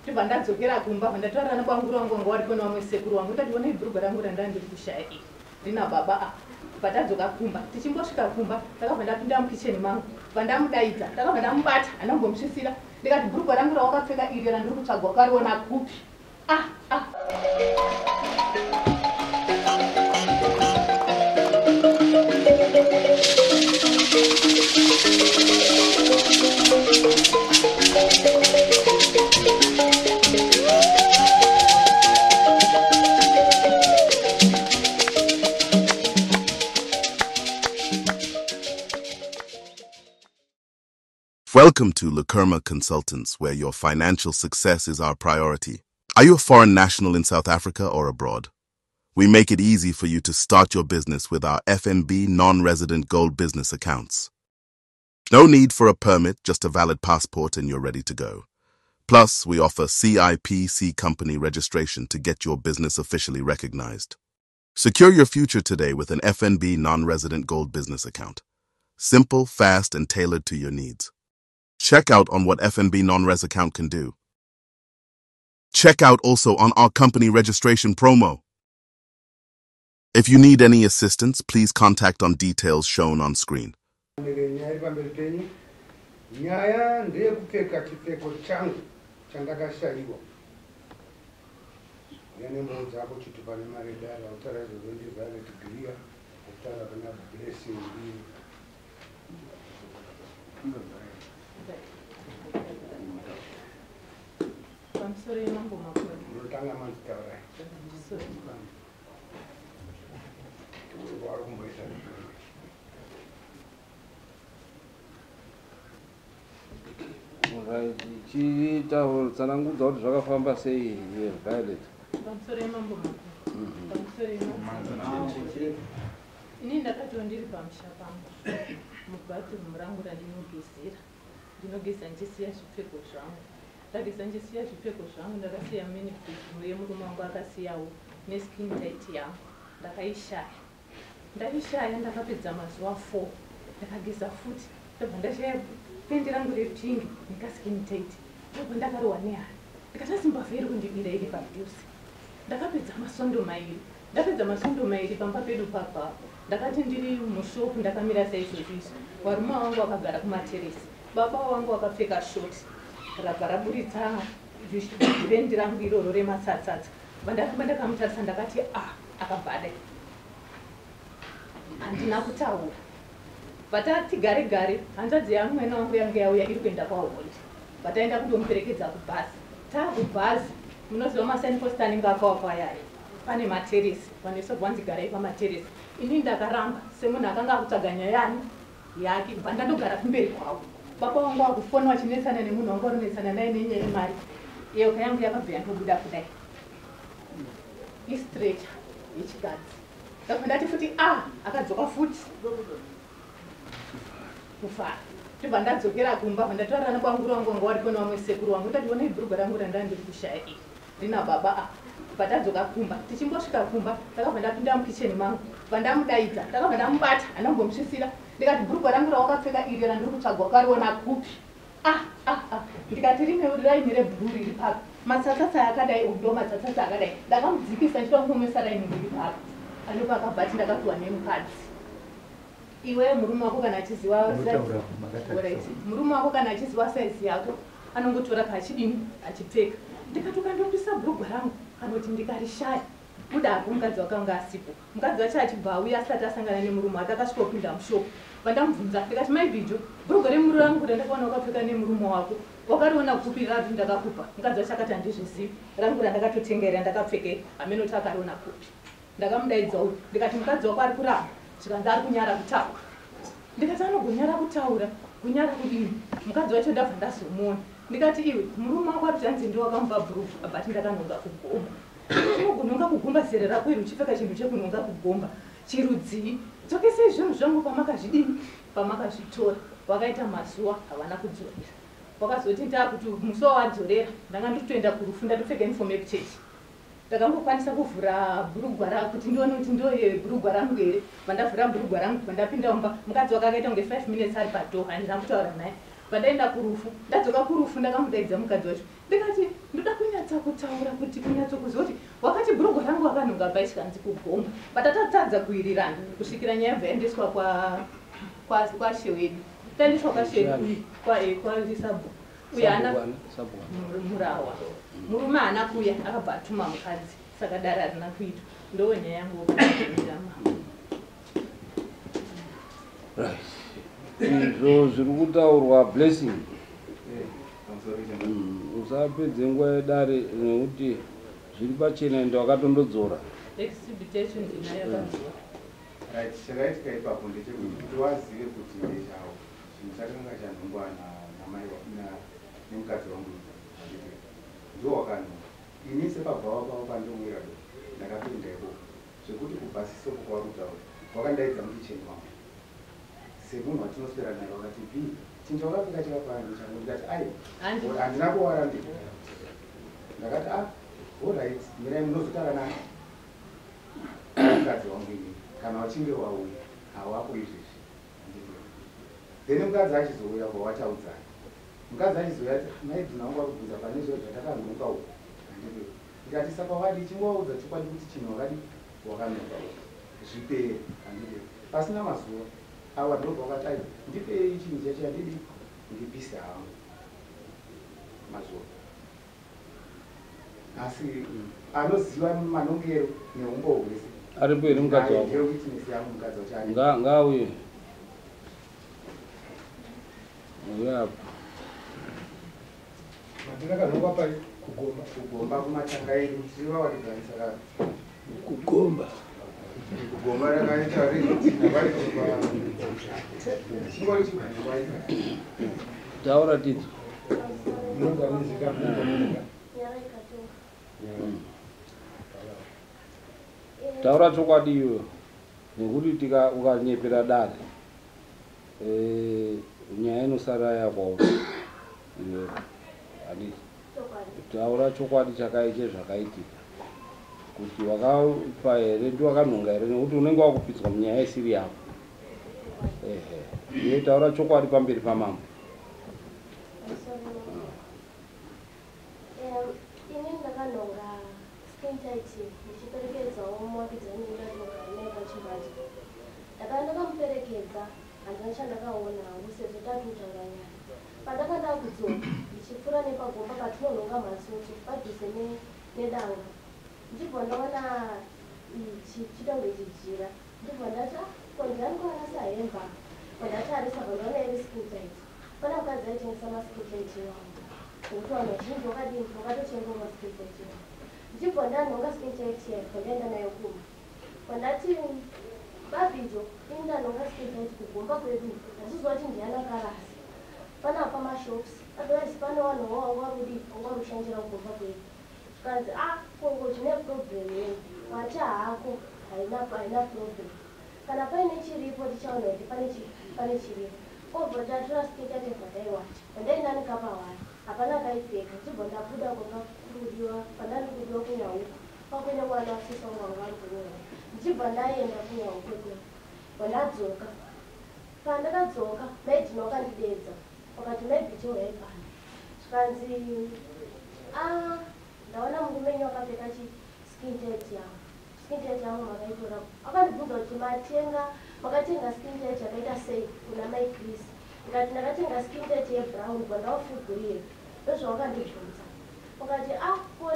ndibva ndadzokera kumba ndataura nabanguru wangu wanga wari kona wamwe sekuru wangu ndati ona ibhurugwa rangu randandiri kushaya iri rina baba patadzoka kumba tichimbosvika kumba ndakabva ndapinda mukicheni mangu vandamudaidza ndakabva ndamubata andambomusvisira ndikati bhurugwa rangu rawakapfeka iri randiri kutsvaga wakariona kupi Welcome to Lakurma Consultants, where your financial success is our priority. Are you a foreign national in South Africa or abroad? We make it easy for you to start your business with our FNB non-resident gold business accounts. No need for a permit, just a valid passport and you're ready to go. Plus, we offer CIPC company registration to get your business officially recognized. Secure your future today with an FNB non-resident gold business account. Simple, fast, and tailored to your needs. Check out on what FNB non-res account can do. Check out also on our company registration promo. If you need any assistance, please contact on details shown on screen. I'm sorry, Mambo. ndakisiya zvipfeko zvangu ndakasiya minifiti yemurume wangu akasiyawo neskin tight yangu ndakaishaya ndaishaya ndakapedza mazuva 4 ndakageza futi ndobva ndashaya pendi rangu repingi nekaskin tight ndobva ndakarohwa nehari ndikati Zimbabwe iri kundibira iri padhuze ndakapedza masondo mairi ndapedza masondo mairi pamba pedu papapo ndakati ndiri mushopu ndakamira saizvozvizvo varume wangu vakagara kumateresi baba wangu vakapfeka shoti rabva raburitsa vendi rangu iroro rematsatsa vandakamba ndakamutarisa ndakati akabhada handina kutaura vatati gare gare hanzvadzi yangu mwena wangu yange yauya iri kuenda kwahondi vataenda kundomuperekedza kubhazi taakubhazi munoziva masignpost anenge akawakwayayo pane materesi vanoisa bwanzi garai pamateresi ini ndakaramba semunhu akanga akutsvaga nyaya yake bva ndandogara kumberi kwavo baba wangu akufona wachinetsana nemunhu wangu arinetsana naye nenyaya yemari yoka yangu yakabva yandobuda kudai istrecha yechikadzi ndabva ndati futi akadzoka futi kufara ndibva ndadzokera kumba vandataurira nabanguru wangu wanga wari kona wamwe sekuru wangu ndati ona ibhurugwa rangu randandiri kushaya iri rina baba patadzoka kumba tichimbosvika kumba ndakabva ndapinda mukicheni mangu vandamudaidza ndakabva ndamubata andambomusvisira ndikati bhurugwa rangu rawakapfeka iri randiri kutsvaga wakariona kupi ndikati rine raini rebhuru riri paka matsatsatsa akadai ndo matsatsatsa akadai ndakamudzikisa ndichida kumumwisa raini riri paka andopakabhati ndakatuwa nemukadzi iwe murume wako kana achiziva murume wako kana achiziva saizi yako anongotora kachidini achipfeka ndikati ukandopisa bhurugwa rangu anoti ndikarishaya buda apo mukadzi wakanga asipo mukadzi wacho achibva auya asati asangana nemurume wake akasvikopinda mushopu vandamubvunza ndikati maibhijo bhurugwa remuru rangu randakaona wakapfeka nemurume wako wakariona kupi rati ndakakupa mukadzi wacho akati handizvizivi rangu randakatotengaira ndakapfeke amenoti akariona kupi ndakamudaidza uyu ndikati mukadzi wako ari kuramba zvikanzi ari kunyara kutaura ndikati anogonyara kutaura kunyara kudini mukadzi wacho ndabva ndazomuona ndikati iwe murume wako ari zvanzi ndiwakamupa bhurugwa bhati ndakanonga kugomba unogononga kugomba zere rako iri uchipfeka chinhu chekunonga kugomba chirudzii dzokesei zvinhu zvangu pamakazvidini pamakazvitora wakaita mazuva havana kudzorera wakazoti ndaakuti musi wawadzorera ndanga nditoenda kurufu ndatopfeka inifomu yekuchechi ndakangokwanisa kuvhura bhurugwa rangu kuti ndione kuti ndoye bhurugwa rangu here vandavhura bhurugwa rangu vandapinda mumba mukadzi wakakaita kunge 5 minutes ari padhoo handina kutaura naye vandaenda kurufu ndadzoka kurufu ndakamudaidza mukadzi wacho ndikati ndoda ndakatsa kutaura kuti kunyatsokuziva kuti wakati Bhurugwa rangu akanhonga baisikanzi kugomba batatatadza kuirirana kusvikira nyaya yaendeswa kwa shewedu taendeswa kwa shewedu kwa Lisabwa uya ana murawa murume ana kuya akabva atuma mukadzi saka dare harina kuitwa ndo nyaya yangu okuira mama. Izvo zviri kutaurwa blessing usapedze nguva yedare nekuti zviri pachena ende wakatondodzora exhibitation inayakadzora right chakaitika ipapo ndechekuti wazive kuti ndechavo chinhu chakanga chanhongwa namai nemukadzi wangu ndo wakanhonga ini sepabva wapavo pandomwira do ndakapinda ikoko zvekuti kubhasisoko kwawarutaura wakandaidza mukicheni wangu semunhu watinoswera naye wakati b chinhu chawakapika chakapano changu ndikati ai handina kuwara ndi ndakati alright mirai munozotaura naye mukadzi wangu ini kana wachinge wauya hawako izvezvi then mukadzi achizouya wawachaudzana mukadzi achizouya maidhi nangu wakubvunza pane izvo zvatakanonoka uku ndikati saka wadi chingowaudza chokwadi kuti chinhu wakadi wakanonoka uku zvipere handidi pasina mazuva awa ndobva wakati ai ndipei chinhu chacho handidi ndipise hangu mazuva asi anoziva manongero neumbo hwese ari mberi mukadzi wako ngauye uyapo mandinakanhongwa pari kugomba kumatanga edu tivawaridzanisaka kugomba rakaita chingori taura tidzo taura chokwadi iwe nekuti ukanyepera dare nyaya inosara yakwawo iwe hadisi taura chokwadi chakaiche zvakaitika kuti wakapa here ndiwakanhonga here nekuti unenge wakupitswa munyaya isiri yako iwe taura chokwadi pamberi pamambo. Ini ndakanhonga skintight ndichiperekedzawo muvakidzani ndinogara naye pachimbatso ndakamuperekedza handina chandakaona hangu sezvo tatutaura nyaya pandakanda kudzoka ndichipfuura nepagomba patinonhonga mhatsoso padhuze nedanga ndibva ndaona chitonge chijira ndibva ndati ko ndani kuwana sahemba pandatarisa pandaona iri skintight pana mukadzi aitengesa maskintight wangu nokuti vanhu vazhinji wakadini wakatotenga maskintight wangu ndibva ndanhonga skintight yaiko ndaenda nayo kuma pandati babhidzo ini ndanhonga skintight kugomba kwedu ndachizwa kuti ndiana karasi pana pamashops otherwise pane vanhu wangarushandira kugomba kwedu tikanzi kongo tine problem yenu wati haako haina problem kana paine chiripo tichaona kuti pane chiripo obva ndatora skintight yekwadaiwati pandainanikapawari hapana kaipfeka ndibva ndabuda kwakakurudiwa pandandikudiwa kunyauka pakuine mwana wasisa wangu ari kunyora ndichibva ndaenda kunyauka kwedu pandadzoka pandakadzoka maidhina wakandidedza wakati maybe chohaipana zvikanzi ndaona murumenyu wakapfeka skintight yangu skintight yangu makaitora akandibvunza kuti makatenga skintight yakaita sei kuna mai Chris ndikati ndakatenga skintight yebrown pandawafugurira ndozvawakandibvunza wakati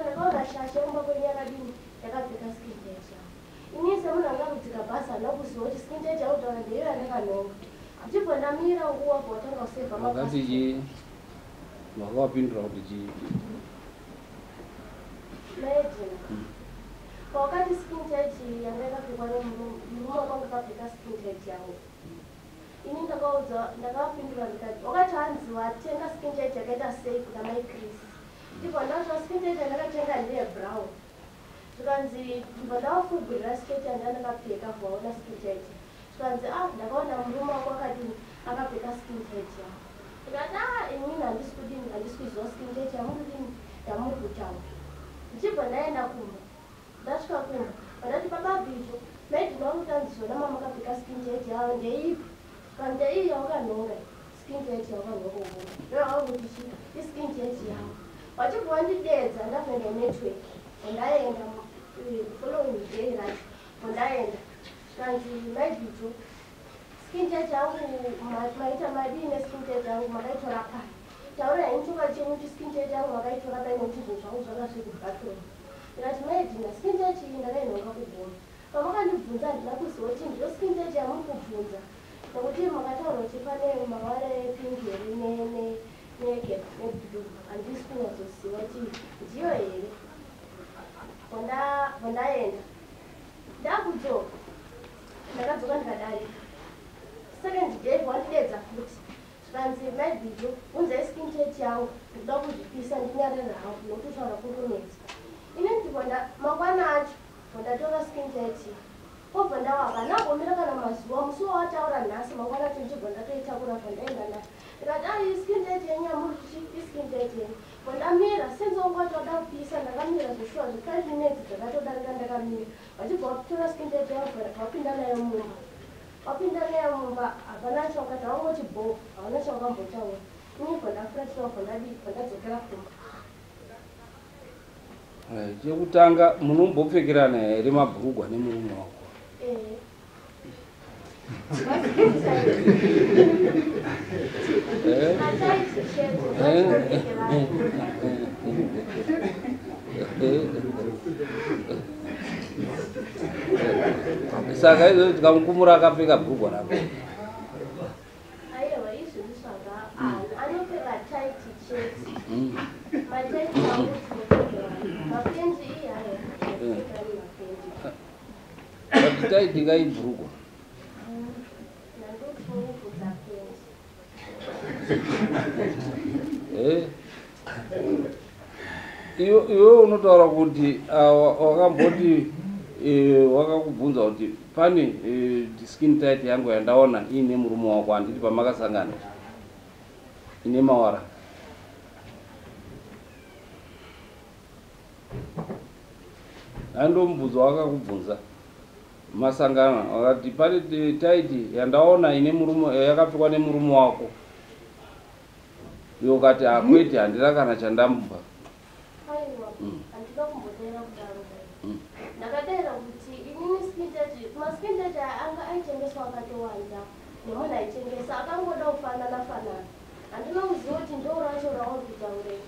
ndakaona shasha umba kwenyu yakadini yakapfeka skintight yangu ini semunhu angarudzika bhasi handina kuziva kuti skintight yautaura ndeiyo yandakanhonga ndibva ndamira nguva bvatanga kusevha makati wakawapindura kuti chii maedhina pakati skintight yanga yakapfekwa nemurume wakanga akapfeka skintight yangu ini ndakavapindura ndikati wakati hanzi watenga skintight yakaita sei kuna mai Chris ndibva ndazva skintight yandakatenga ndeyebrown zvikanzi ndibva ndavafugurira sketi yandandakapfeka vaona skintight zvikanzi ndakaona murume wako akadini akapfeka skintight yangu ndikati inini handisi kuziva skintight yamurudini yamuri kutaura ndichibva ndaenda kumba ndasvika kumba pandati bababhidzo maidhinawakutanzizona mamakapfeka skintight yavo ndeipi kana ndeiyi yawakanhonga skintight yawakanhonga ndoyavakuti iskintight yavo wachibva wandidedza ndafenda network. Ndaenda following day right. Ndaenda. Kanti maibito. Skin test yangu maita madine skin test yangu makaitora pa. Taura inchuka chemu skin test yangu makaitora pa inochizo zvangu zvakasvika kubathroom. Ndikati maidina skin test iyi ndakainoka kubvunza. Pamakandibvunza handina kuzoti ndiro skin test yamuri kubvunza. Nokuti makataura kuti pane mavara epingi negap neblue handisi kunyazoziva kuti ndiyo here. Ndaenda ndakudzoka ndakadzoka ndikadarika second day wandidedza futi zvikanzi maibhijo unzai skin test yangu ndikuda kuzvipisa ndinyarira hangu nokutaura kunonetsa ine ndibonda mangwana acho ndatora skin test obva ndawaka nagomira kana mazuva musi wawataura nhasi mangwana acho ndichibva ndatoitakura pandaenda nayo ndikati ai skin test yenyu yamuri skin test yenyu ndamira senze ongatoda kupisa ndakamira zveshuwa zve5 minutes dzakatodarika ndakamira vachibva vakutora skin test yangu vapinda nayo mumba wapinda nayo mumba hapana chawakati awangoti bho havana chawakambotaura inibva ndafuratirwa ndadzokera kumba. Chekutanga munombopfekerana here mabhurugwa nemurume wako? Saka izvo tikamukumura akapfeka bhurugwa rako. Aiwa izvozvi zvaka anopfeka tight shirt. Matight mapenzi iyi hayo. Tight kai bhurugwa. Iwe unotaura kuti wakamboti wakakubvunza kuti pane skin tight yangu yandaona ine murume wako handiti pamakasangana ine mawara. Handomubvunzo wakakubvunza masangana wakati pane tight yandaona ine murume yakapfekwa nemurume wako. Iwe ukati hakwete handina kana chandamupa. Handina kumbotera kudaro. Ndakadera kuti inini skin test maskin test anga aitengeswa akatowanda nemunhu aitengesa akangoda kufanana fanana. Handina kuziva kuti ndoracho rauri kutaurei.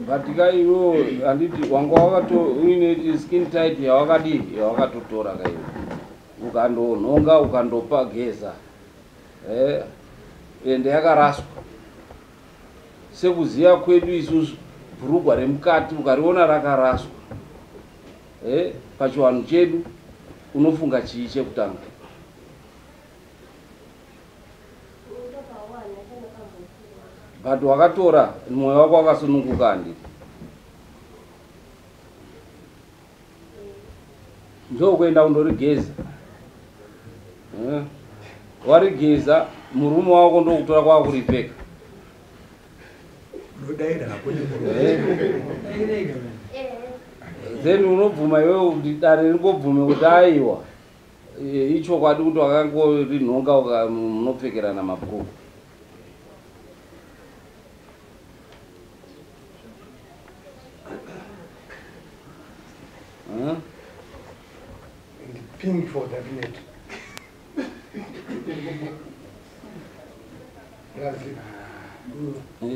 Batika iwe handiti wanga wakato uine skin tight yawakatotora kaiwe ukandonhonga ukandopa geza ende yakaraswa sekuziya kwedu isusu bhurugwa remukati ukariona rakaraswa pachiwanhu chedu unofunga chii chekutanga? But wakatora mwoyo wako wakasununguka handiti? Ndokuenda undorigeza. Warigeza murume wako ndokutora kwakuripfeka. Then unobvuma iwewe kuti dare ringobvume kuti aiwa ichokwadi kuti wakangorinhonga munopfekerana mabhurugwa. Ping for that net.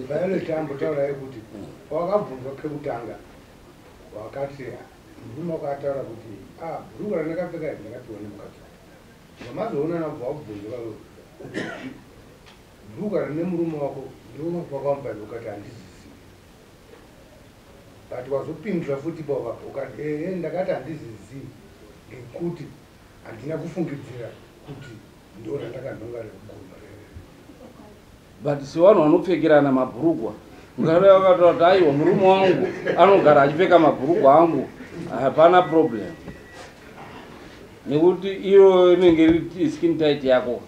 Vayole tambo taura yekuti wakabvunzwa kekutanga wakati murume wakataura kuti bhurugwa randakapfeka ndakapihwa nemukadzi. Vamazoona nabva wabvunzwa bhurugwa rine murume wako ndounokwakamupa ukati handizizivi. But wazopindura futi baba ukati ndakati handizizivi ngekuti handina kufungidzira kuti ndo randakanhonga rekugomba. But sevanhu vanopfekerana mabhurugwa ungareva wakataura kuti aiwa murume wangu anogara achipfeka mabhurugwa angu hapana problem nekuti iyo inenge iri skin tight yako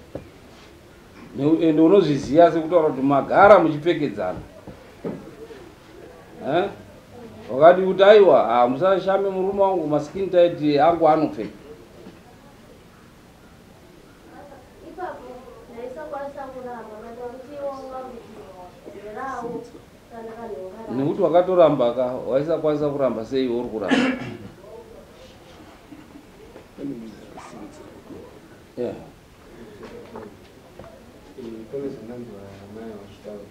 ende unozviziva sekutaura kuti magara muchipfekedzana. Wakati kuti aiwa musashame murume wangu maskin tight angu anopfeka. nekuti wakatoramba ka waisakwanisa kuramba sei uri kuramba. Yeah. Kone zvinanzwa mai vachitaura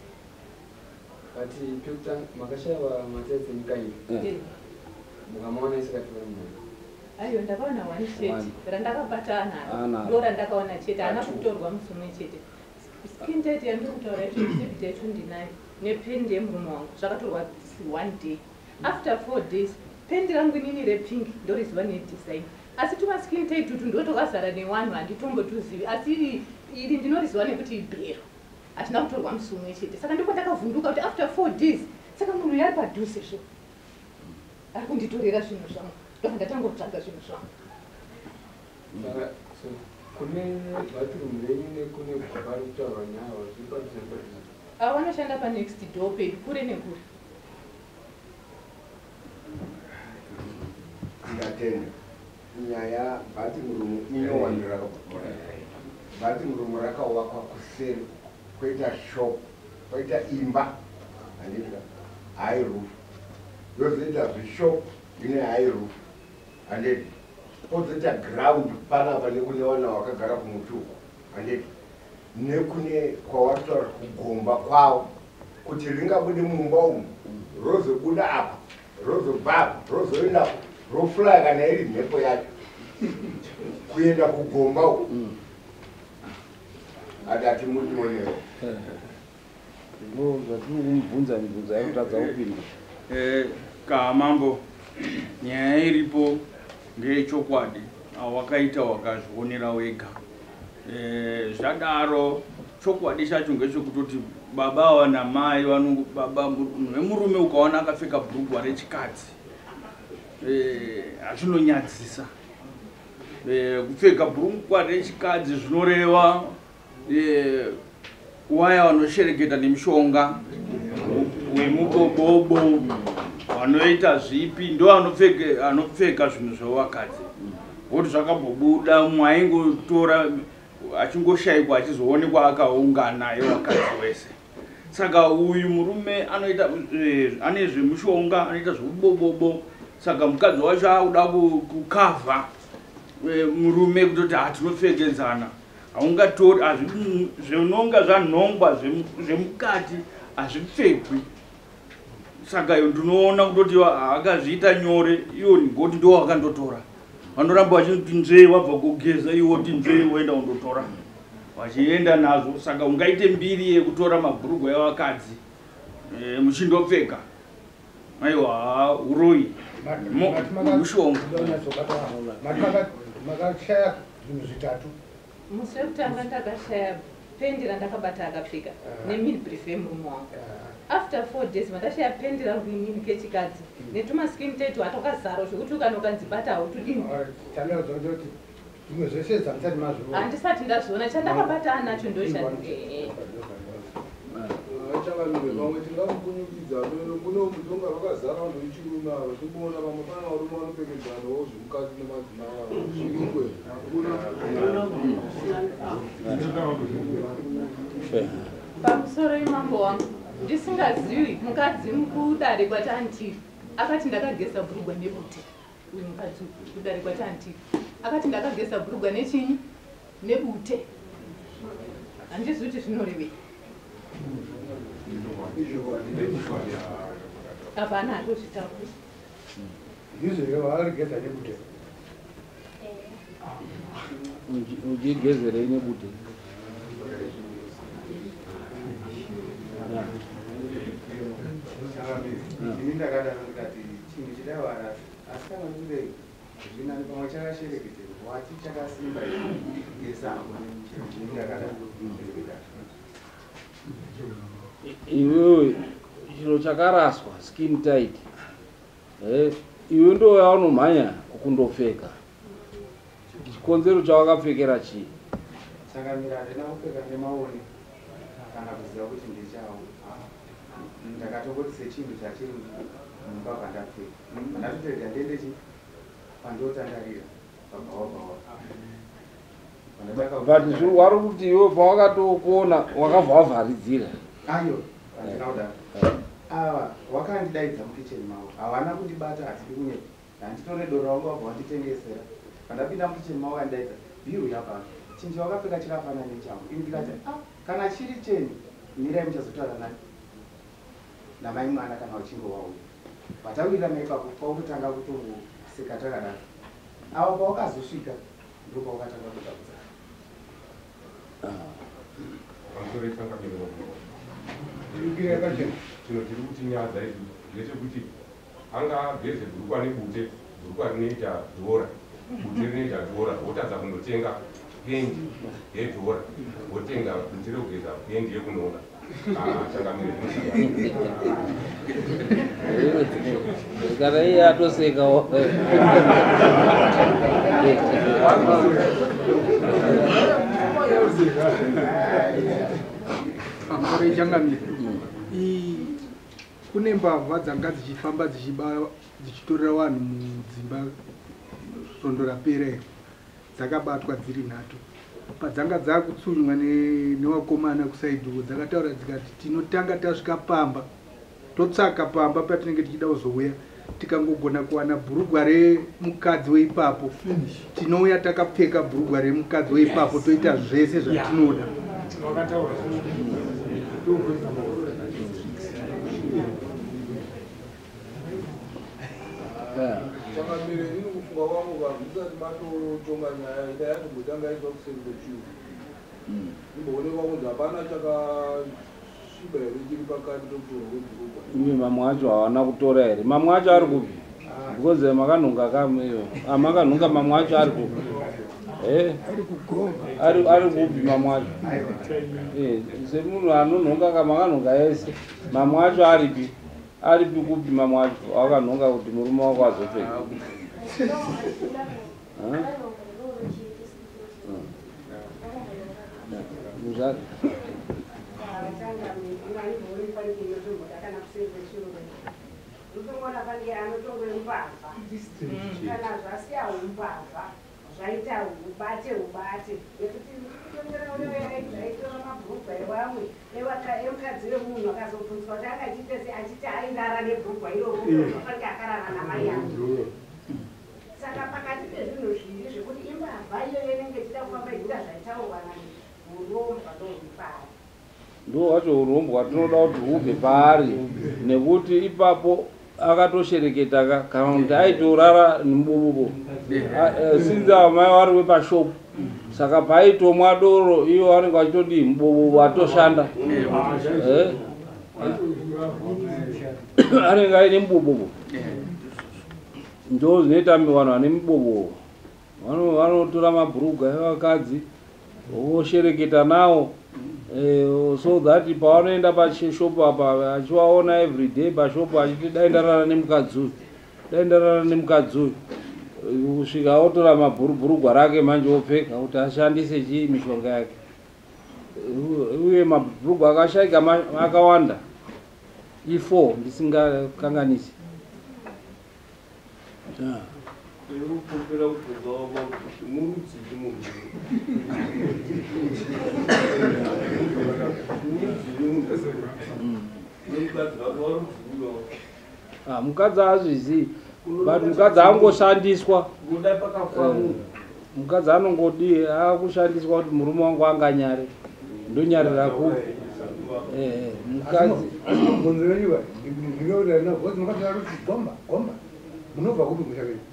vati pekutanga makashaiwa matsetse nyika iyi mukamaona isikati vari mwana. Aiyo ndakaona wani chete randakabata anaro ndo randakaona chete ana kutorwa musi umwe chete. Skin tight yandiri kutaura yacho exhibit yacho ndinayo nependi yemurume wangu zvakatorwa 1 day. After 4 days pendi rangu inini repink ndoriziva nedesign asi tuma skin tight tutu ndotokazara newanhu handitombotuzivi asi iri ndinoriziva nekuti ibhero hatina kutorwa musi umwe chete saka ndiko ndakavhunduka kuti after 4 days saka munhu yari padhuze zvo ari kunditorera zvinhu zvangu ndoka ndatangotsvaga zvinhu zvangu. Kune bathroom venyu nekune vari kutaura nyaya ava vanoshanda panext door pedi kure nekure. Ngatenda nyaya bathroom inowanira bathroom rakawakwa kuseri kwoita shop kwoita imba handika high roof yozoita zvishop ine high roof handeti kozoita ground panapa nekune vana vakagara kumutuku handeti nekune kwawataura kugomba kwavo kuti ringabude mumba umu rozobuda apa rozobva apa rozoenda rofulaya kana iri mhepo yacho kuenda kugomba uku adati mutionero ndo zvatiri kumubvunza mibvunzo yakutadza kupinda. Kamambo nyaya iripo ngeyechokwadi awakaita wakazvionera wega. Zvadaro chokwadi chacho ngechekutoti baba namai baba nemurume ukaona akapfeka bhurugwa rechikadzi hazvinonyadzisa. Kupfeka bhurugwa rechikadzi zvinoreva waya vanoshereketa nemishonga wemubobobo vanoita zvipi ndo anopfeka zvinhu zvevakadzi. Kuti zvakabobuda mwaingotora achingoshayikwa achizoonekwa akaungana vakadzi wese. Saka uyu murume anoita ane zvemushonga anoita zvemubobobo. Saka mukadzi wacho akuda kukavha murume kutoti hatinopfekedzana. Haungatori zvinonga zvanhongwa zvemukati hazvipfekwi. Saka iyo ndinoona kutoti akazviita nyore iyo ngoti ndo wakandotora. Vanoramba vachiti nzvee wabva kugeza iwo kuti nzvee woenda undotora. Vachienda nazo saka ungaite mbiri yekutora mabhurugwa evakadzi muchindopfeka. Aiwa uroi. Mushonga. Makashaya zvinhu zvitatu. Musi wekutanga ndakashaya pendi randakabata akapfeka nemidbrief yemurume wangu. After 4 days mandashaya pendi rangu inini kechikadzi netuma skin tight watokazara zvekuti ukanokanzibata hautudini. Zvimwe zvese dzamisati mazviona. Handisati ndazviona chandakabata anacho ndoshandike. Chakange vamwe tingamukunyikidza kuno mutonga vakazara vanhu vechirume ava tikuona vamwe pana varume vanopfekedzanawo zvemukati nemadzimai avo zvirikwe pamusoro imambo wangu ndisingazivi mukadzi mukudare kwatandiri akati ndakagesa bhurugwa nebute. Uyu mukadzi kudare kwatandiri akati ndakagesa bhurugwa nechinyi nebute. Handizivi kuti zvinorevei. Hapana hatozvitauri. Ndizvo vaarigeza nebute. Ujigezerei nebute. Ini ndakadaro ndikati chinhu chidavara asi kana kuti zvinani pamwe chakashereketerwa wati chakasimba yesango ndakadaro. Iwewe chiro chakaraswa skin tight. Iwe ndo yaunomhanya kukundopfeka. Chikonzero chawakapfekera chii? Saka mira handina kupfeka nemaoni kana kuziva kuti ndichawo. Ndakatongoti sechinhu chachiri mumba pandapfeka. Ndatotega ndende chi pandotandarira pabhawa. But zviri wari kuti iwe pawakatokuona wakabva wavharidzira. Ayo, handina kudaro. ava wakandidaidza mukicheni mavo havana kundibata hatidi kunye handitore doro rangu wabva wanditengesera pandapinda mukicheni mavo kandidaidza bhiru yapano chinji wakapfeka chakafanana nechangu ini ndikati kana chiri cheni mirai muchazotaura nani namai mwana kana uchinge wauya vatawira naipapo pautotanga kutongoseka takadaro ava pawakazosvika ndo pawakatanga kutambudza chino chiri kuti nyadza idzi ndechekuti anga ageze bhurukwa nebute bhurukwa rinoita dhora bute rinoita dhora wotadza kundotenga pendi yedhora wotenga bute rekugeza pendi yekunona changamire kana iye atosekawo changamire kune mbavha dzanga dzichifamba dzichitorera vanhu mudzimba svondo rapera iro dzakabatwa dziri 3 padzanga dzakutsunywa nevakomana kusaidhiwo dzakataura dzikati tinotanga tasvika pamba totsaka pamba patinenge tichida kuzouya tikangogona kuwana bhurugwa remukadzi weipapo tinouya takapfeka bhurugwa remukadzi weipapo toita zvese zvatinoda changamire ini kufunga kwangu vanhu ndisati matotonga nyaya ida yati mbotanga yaitwa kuseri kwechiuku imboonekwa kunzi hapana chakasviba here chiri pakati tokutorwa kwebhurugwa imi mamwe acho havana kutora here mamwe acho ari kupi because makanhunga kameyo amakanhunga mamwe acho ari kupi ari kupi mamwe acho semunhu anonhunga kamakanhunga ese mamwe acho aripi aripi kupi mamwe acho akanhunga kuti murume wako azopfeka zvaita ubate yekuti zvaitora mabhurugwa evamwe emukadzi wemunhu akazobvunzwa kuti akachiite sei achiti aindara nebhurugwa iroro afanike akarara namai yangu saka pakati pezvinhu zviri zvekuti imbavha iyoyo inenge ichida kufamba ichida zvaitaurwa naurombwa ndohupari ndo wacho urombwa tinoda kuti hubve paari nekuti ipapo akatoshereketa kana kuti aitorara nemubobo sinzi amai vari wepashopu saka paitomwa doro iyo vanenge vachitodi mubobo atoshanda anenge aine mubobo ndo zvinoita vanhu vane mubobo vanotora mabhurugwa evakadzi voshereketa nawo so that pavanoenda pashopu apa achivaona every day pashopu achiti daindarara nemukadzi uyu kusvika otora mabhurugwa rake manje opfeka kuti ashandise chii mishonga yake uye mabhurugwa akashaika akawanda i4 ndisingakanganisi kumpera kubvunza wavo kuti murudzii munhu mukadzi azvizii but mukadzi angoshandiswa mukadzi anongodi akushandiswa kuti murume wangu anganyare ndonyarira kupi mukadzi munzveniwa ndinourana bhozi mukadzi gomba munobva kupi mushakei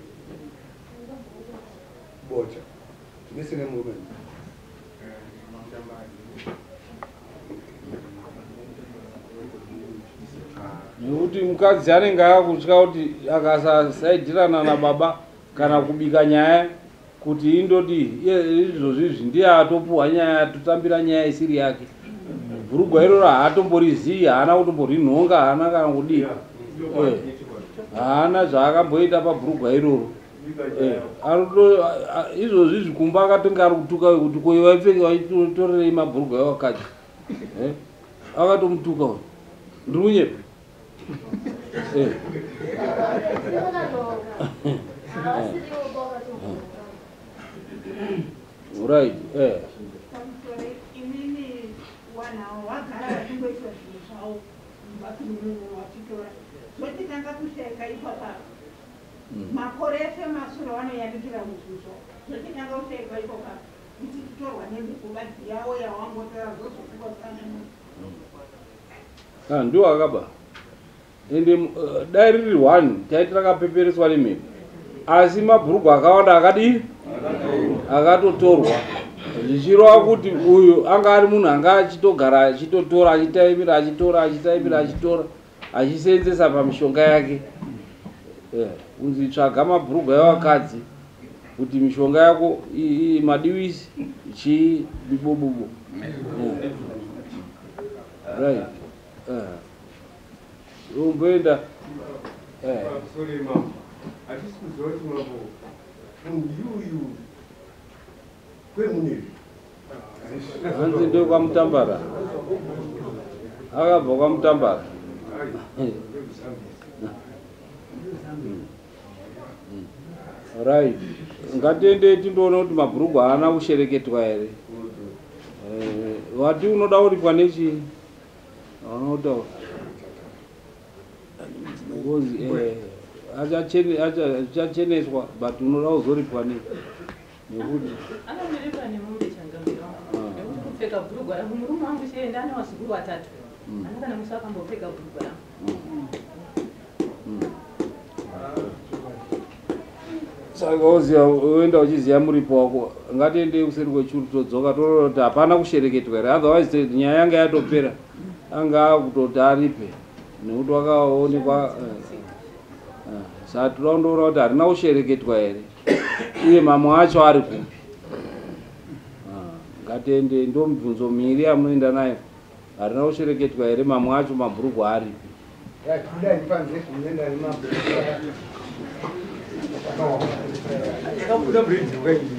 bocha ndisine murume nekuti mukadzi anenge akutya kuti akasasaidirana nababa kana kubika nyaya kuti indoti izvozvizvi ndiye atopuhwa nyaya atotambira nyaya isiri yake bhurugwa iroro haatomborizivi haana kutomborinhonga haana kana kudii haana zvaakamboita pabhurugwa iroro izvozvi zvikumba akatonga ari kutuka kuti ko vaipfeke vaitorerei mabhurugwa evakadzi akatomutuka uyu ndiri munyepi right wachitora zotitanga kusheka ipapa makore ese masuro vanoyandikira muzuzo zotitanga kusheka ipopa ichitorwa nemikuvadzi yavo yawangotora zozokuvaana ndio akaba ende dai riri 1 taiti rakapepereswa nemhepo asi mabhurugwa akawanda akadii akatotorwa zvichirova kuti uyu anga ari munhu anga achitogara achitotora achitaimira achitora achitaimira achitora achisenzesa pamishonga yake unzi tsvaga mabhurugwa evakadzi kuti mishonga yako madiwisi chii bibobubo right umboenda sorry mama hatisi kuziva kuti mambo uyuyu kwemuniri hanzi ndo kwamutambara akabva kwamutambara right ngatiende tindoona kuti mabhurugwa haana kushereketwa here wati unoda kuripwa nechi anotaura achacheneswa but unoda kuzoripwa nekuti anondiripa nemumbe changamiro nekuti kupfeka bhurugwa rangu murume wangu chienda ane wazukuru 3 anakana musi akambopfeka bhurugwa rangu saka uziva uenda uchiziva muripo wako ngatiende kuseri kwechuru todzoka toona kuti hapana kushereketwa here otherwise nyaya yanga yatopera anga akutoti aripe nekuti wakaonekwa saka toda kundoona kuti harina kushereketwa here uye mamwe acho ari kupi ngatiende ndo mibvunzo miviri yamunoenda nayo harina kushereketwa here mamwe acho mabhurugwa aripi Kamu udah beri juga ini.